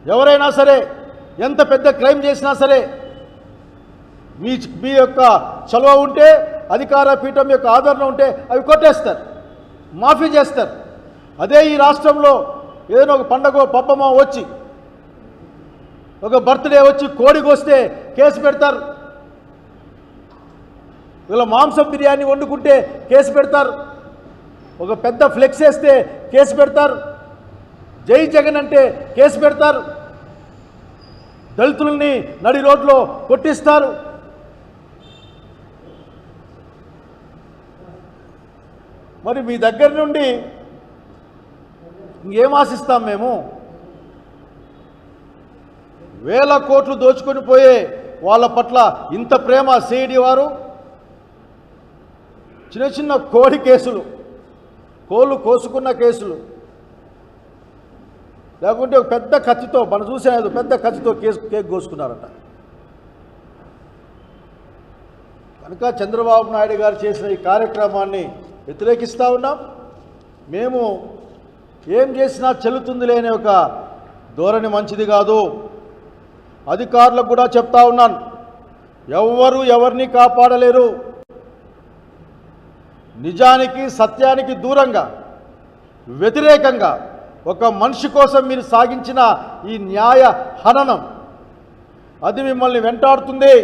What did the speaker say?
ఎవరైనా సరే ఎంత పెద్ద క్రైమ్ చేసినా సరే మీ యొక్క చలువ ఉంటే, అధికార పీఠం యొక్క ఆదరణ ఉంటే అవి కొట్టేస్తారు, మాఫీ చేస్తారు. అదే ఈ రాష్ట్రంలో ఏదైనా ఒక పండగ పబ్బమో వచ్చి, ఒక బర్త్డే వచ్చి కోడికి వస్తే కేసు పెడతారు. వీళ్ళ మాంసం బిర్యానీ వండుకుంటే కేసు పెడతారు. ఒక పెద్ద ఫ్లెక్స్ వేస్తే కేసు పెడతారు. జై జగన్ అంటే కేసు పెడతారు. దళితుల్ని నడి రోడ్లో కొట్టిస్తారు. మరి మీ దగ్గర నుండి ఇంకేం ఆశిస్తాం మేము? వేల కోట్లు దోచుకొని పోయే వాళ్ళ పట్ల ఇంత ప్రేమ సిఐడి వారు? చిన్న చిన్న కోడి కేసులు, కోళ్ళు కోసుకున్న కేసులు, లేకుంటే ఒక పెద్ద కత్తితో, మనం చూసేది పెద్ద కత్తితో కేక్ కోసుకున్నారట. కనుక చంద్రబాబు నాయుడు గారు చేసిన ఈ కార్యక్రమాన్ని వ్యతిరేకిస్తూ ఉన్నాం. మేము ఏం చేసినా చెల్లుతుంది లేని ఒక ధోరణి మంచిది కాదు. అధికారులకు కూడా చెప్తా ఉన్నాను, ఎవ్వరూ ఎవరిని కాపాడలేరు. నిజానికి సత్యానికి దూరంగా, వ్యతిరేకంగా ఒక మనిషి కోసం మీరు సాగించిన ఈ న్యాయ హననం అది మిమ్మల్ని వెంటాడుతుంది.